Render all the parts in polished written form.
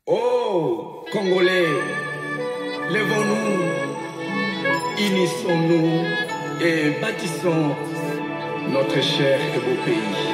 Oh, Congolais, lèvons-nous, unissons-nous et bâtissons notre cher et beau pays.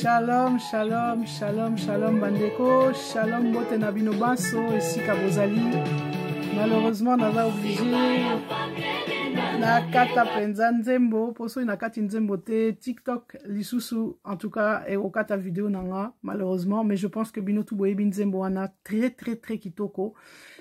Shalom, shalom, shalom, shalom bandeko, shalom bote na bino baso esika bozali. Malheureusement naza obligé na kata penza nzembo, poso na kati nzembo te TikTok lisusu en tout cas et au kata vidéo nanga malheureusement, mais je pense que bino tu boyebi nzembo wana très kitoko.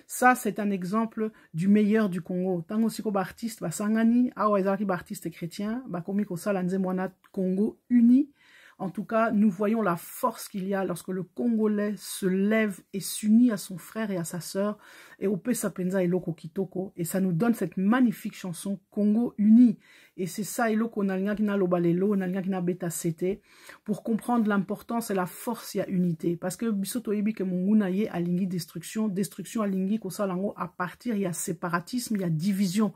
Ça c'est un exemple du meilleur du Congo. Tango siko ba artiste ba sangani, awa ezalaki ba artiste chrétien, ba komi ko sala nzembo wana Congo uni. En tout cas, nous voyons la force qu'il y a lorsque le Congolais se lève et s'unit à son frère et à sa sœur, et au Pesapenza et Loko Kitoko, et ça nous donne cette magnifique chanson Congo uni. Et c'est ça, Eloko Nalga Kina Lobalelo, Nalga Kina Beta Sete, pour comprendre l'importance et la force, il y a unité. Parce que Bisoto Ebi que Munguna ye alingi destruction, destruction alingi Kosalango à partir, il y a séparatisme, il y a division.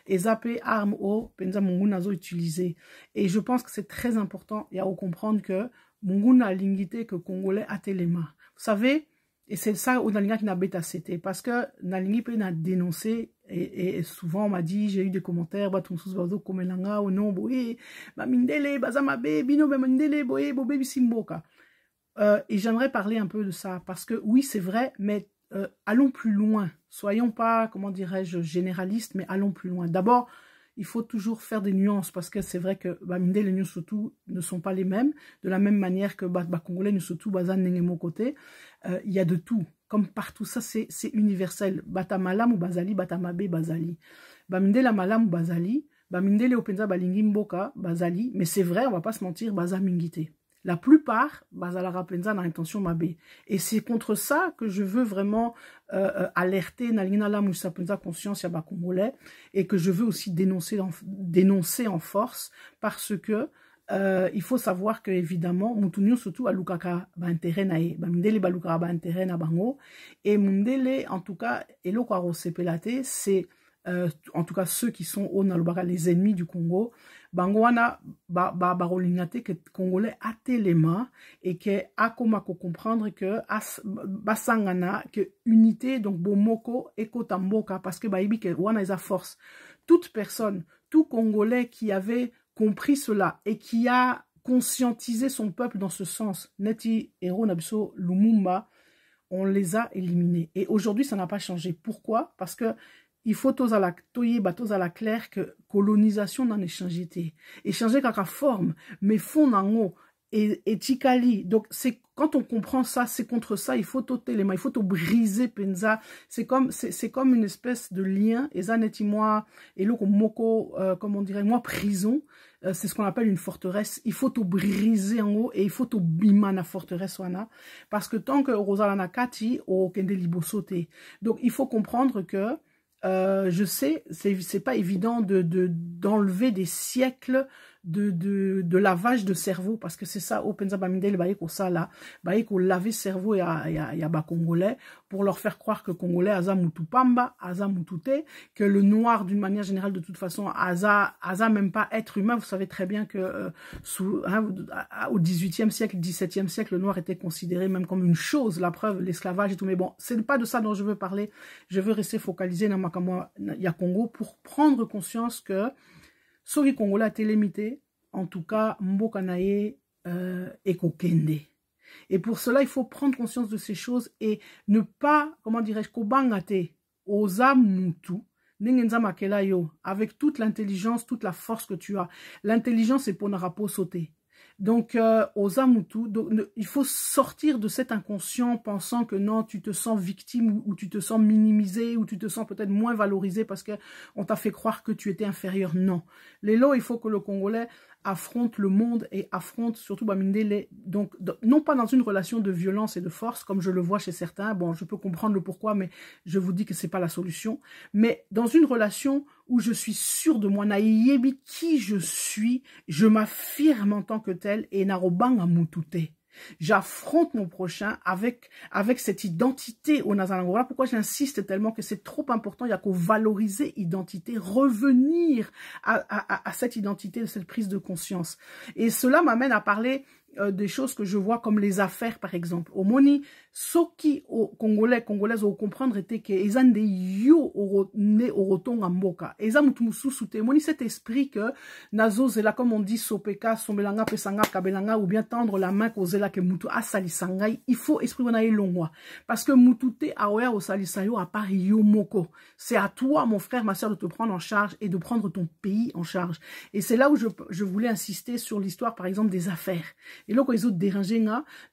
Et Zapé arme au Penza Munguna zo utilisé. Et je pense que c'est très important, il y a à comprendre que Munguna alingité que Congolais a téléma. Vous savez, et c'est ça où Nalinga qui n'a bêta c'était parce que Nalingi peut n'a dénoncé et souvent on m'a dit, j'ai eu des commentaires, bah ton sous bazo komelanga ou non boé, bah mindele bazama be bino be mindele boé bobé bisimboka. Et j'aimerais parler un peu de ça parce que oui c'est vrai, mais allons plus loin. Soyons pas, comment dirais-je, généralistes, mais allons plus loin. D'abord, il faut toujours faire des nuances parce que c'est vrai que Baminde et les Nyusotu ne sont pas les mêmes. De la même manière que Congolais, Nyusotu, Bazan, Nengemo côté, il y a de tout. Comme partout, ça c'est universel. Batamalam ou Bazali, Batamabe, Bazali. Baminde la Malam ou Bazali, Baminde le Openza, Balingi Mboka, Bazali. Mais c'est vrai, on va pas se mentir, Bazamingite. La plupart, Bazalara Penza n'a intention mabé. Et c'est contre ça que je veux vraiment alerter Nalina la Moussa Penza conscience yaba congolais et que je veux aussi dénoncer en force parce que il faut savoir que évidemment Moutounio surtout à Lukaka ba intérêt nae, ba mindele ba Lukaka ba intérêt na bango et mundele en tout cas eloko arosepelate c'est en tout cas ceux qui sont au Nalubaka les ennemis du Congo. Bangwana barolinate que Congolais a téléma et que a comme comprendre que basangana que unité donc bomoko et kotamboka parce que baibi que wana isa force. Toute personne, tout Congolais qui avait compris cela et qui a conscientisé son peuple dans ce sens, Neti Hero Nabiso Lumumba, on les a éliminés. Et aujourd'hui ça n'a pas changé. Pourquoi? Parce que il faut tous à la claire que colonisation n'en échange échanger qu'à forme mais fond en et tikali donc c'est quand on comprend ça c'est contre ça il faut t'ôter les mains il faut te briser penza c'est comme une espèce de lien et ça n'est moi et là moko comme on dirait moi prison c'est ce qu'on appelle une forteresse il faut te briser en haut et il faut te bima na forteresse wana parce que tant que Rosalana Kati au kende libosote donc il faut comprendre que je sais, c'est pas évident d'enlever des siècles de lavage de cerveau, parce que c'est ça, au Penza Bamindele, ça là, qu'on laver cerveau à bas Congolais, pour leur faire croire que Congolais, Aza Mutupamba, Aza Mutute, que le noir, d'une manière générale, de toute façon, Aza même pas être humain. Vous savez très bien que au 18e siècle, 17e siècle, le noir était considéré même comme une chose, la preuve, l'esclavage et tout. Mais bon, c'est pas de ça dont je veux parler. Je veux rester focalisé dans ya Congo pour prendre conscience que Soki Congolais a été limité, en tout cas, Mboka Naye et Kokende. Et pour cela, il faut prendre conscience de ces choses et ne pas, comment dirais-je, Kobangate, Oza Mutu, avec toute l'intelligence, toute la force que tu as. L'intelligence est pour Narapo sauter. Donc, Ozamutu, il faut sortir de cet inconscient pensant que non, tu te sens victime ou tu te sens minimisé ou tu te sens peut-être moins valorisé parce qu'on t'a fait croire que tu étais inférieur. Non. Il faut que le Congolais affronte le monde et affronte surtout Bamindele, donc non pas dans une relation de violence et de force comme je le vois chez certains, bon je peux comprendre le pourquoi mais je vous dis que c'est pas la solution, mais dans une relation où je suis sûr de moi, naïebi qui je suis, je m'affirme en tant que tel et narobanga mutute. J'affronte mon prochain avec cette identité au Nazalango. Voilà pourquoi j'insiste tellement que c'est trop important. Il y a qu'au valoriser identité, revenir à cette identité, cette prise de conscience. Et cela m'amène à parler des choses que je vois comme les affaires, par exemple. Au Moni, ce qui au Congolaises au comprendre était que ils ont des yo ne au roton en mboka. Ils ont tout sous Moni cet esprit que nazo zela comme on dit sopeka sombelanga pesanga kabelanga ou bien tendre la main ko zela que mutu asali sangai. Il faut esprit wana elongwa parce que mutute aoya au salisayo à part yo moko. C'est à toi mon frère ma soeur de te prendre en charge et de prendre ton pays en charge. Et c'est là où je voulais insister sur l'histoire par exemple des affaires. Et là, quand ils ont dérangé,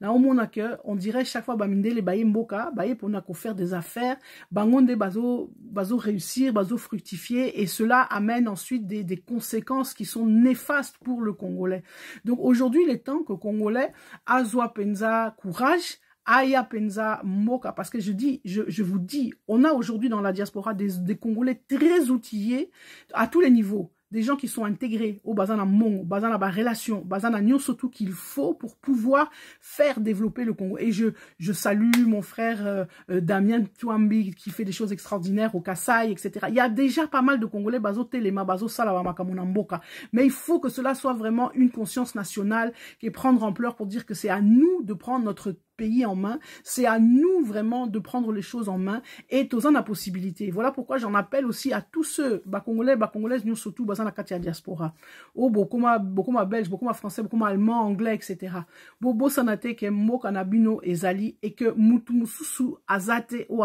on dirait chaque fois, les baye mboka, baye pour faire des affaires, bangonde bazo réussir, bazo fructifier, et cela amène ensuite des conséquences qui sont néfastes pour le Congolais. Donc aujourd'hui, il est temps que le Congolais azwa penza courage, aya penza moka, parce que je vous dis, on a aujourd'hui dans la diaspora des Congolais très outillés à tous les niveaux. Des gens qui sont intégrés au bazan à mon, bazan à la relation, bazan à Nyon surtout qu'il faut pour pouvoir faire développer le Congo. Et je salue mon frère Damien Touambi qui fait des choses extraordinaires au Kassai, etc. Il y a déjà pas mal de Congolais, bazo telema, bazo salawama kamunamboka. Mais il faut que cela soit vraiment une conscience nationale qui est prendre ampleur pour dire que c'est à nous de prendre notre pays en main, c'est à nous vraiment de prendre les choses en main et tous la possibilité. Voilà pourquoi j'en appelle aussi à tous ceux, Congolais, Congolaises, nous surtout, dans la Katia diaspora. Oh, beaucoup ma belge, beaucoup ma français, beaucoup ma allemand, anglais, etc. Bobo sanate ke mo kanabino ezali et que mutu mususu azate ou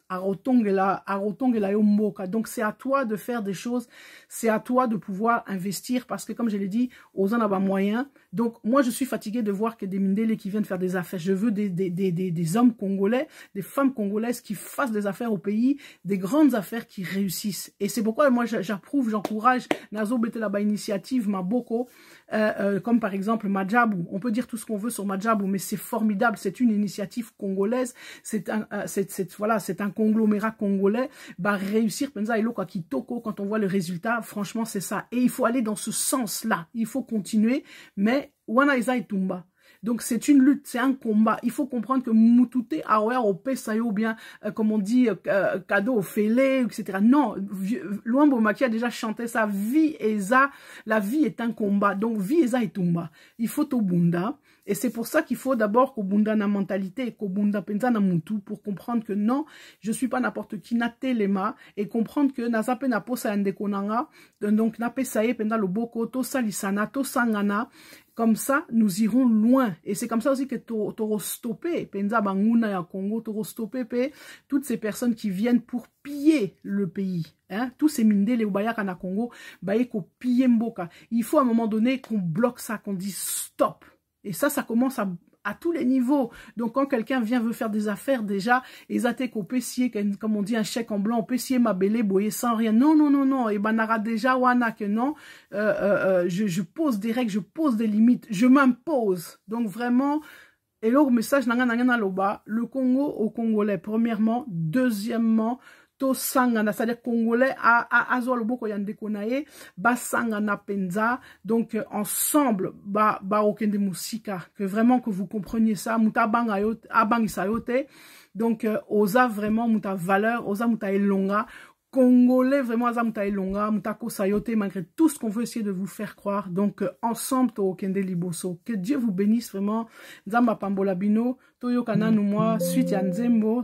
arotongela yomboka. Donc c'est à toi de faire des choses, c'est à toi de pouvoir investir parce que comme je l'ai dit, aux en a moyens. Donc moi je suis fatiguée de voir que des Mindele qui viennent faire des affaires. Je veux des hommes congolais, des femmes congolaises qui fassent des affaires au pays, des grandes affaires qui réussissent. Et c'est pourquoi moi j'approuve, j'encourage Nazo Betelaba Initiative, Maboko, comme par exemple Madjabou. On peut dire tout ce qu'on veut sur Madjabou, mais c'est formidable, c'est une initiative congolaise, c'est un conglomérat congolais, réussir Penza Eloka Kitoko, quand on voit le résultat, franchement c'est ça. Et il faut aller dans ce sens-là, il faut continuer, mais Wana Eza et Tumba. Donc c'est une lutte, c'est un combat. Il faut comprendre que Mutute Aoya au Pesayo, ou bien, comme on dit, cadeau au fêlé, etc. Non, Luambo Maki a déjà chanté ça. Vie Eza, la vie est un combat. Donc vie Eza et Tumba. Il faut au Bunda. Et c'est pour ça qu'il faut d'abord qu'au Bunda na mentalité et qu'au Bunda penza na mutu pour comprendre que non, je suis pas n'importe qui na telema et comprendre que nazape na posa yandekonanga, donc na pesaye penza le boko, to salisana, to sangana. Comme ça, nous irons loin. Et c'est comme ça aussi que t'auras stoppé, Penza Banguna ya Congo, t'auras stoppé toutes ces personnes qui viennent pour piller le pays. Hein? Tous ces Mindele les Ubayaka na Congo, ko piller Mboka. Il faut à un moment donné qu'on bloque ça, qu'on dise stop. Et ça commence à tous les niveaux. Donc, quand quelqu'un veut faire des affaires, déjà, ils attaquent au pessier, comme on dit, un chèque en blanc, au pessier, ma belle, boyer sans rien. Non, non, non, non. Et banara déjà, wana, que non. Je pose des règles, je pose des limites, je m'impose. Donc, vraiment, et le message, le Congo au Congolais, premièrement. Deuxièmement, to sangana, c'est-à-dire congolais azwa loboko ya ndeko na ye ba sangana penza. Donc ensemble ba okende musika, que vraiment que vous compreniez ça, muta banga yo abangisa yo te. Donc oza vraiment muta valeur, oza muta elonga congolais, vraiment aza muta elonga muta kosa yo te, malgré tout ce qu'on veut essayer de vous faire croire. Donc ensemble to okende liboso. Que Dieu vous bénisse vraiment. Nzamba pambola bino to yokana nous moi suite ya nzembo.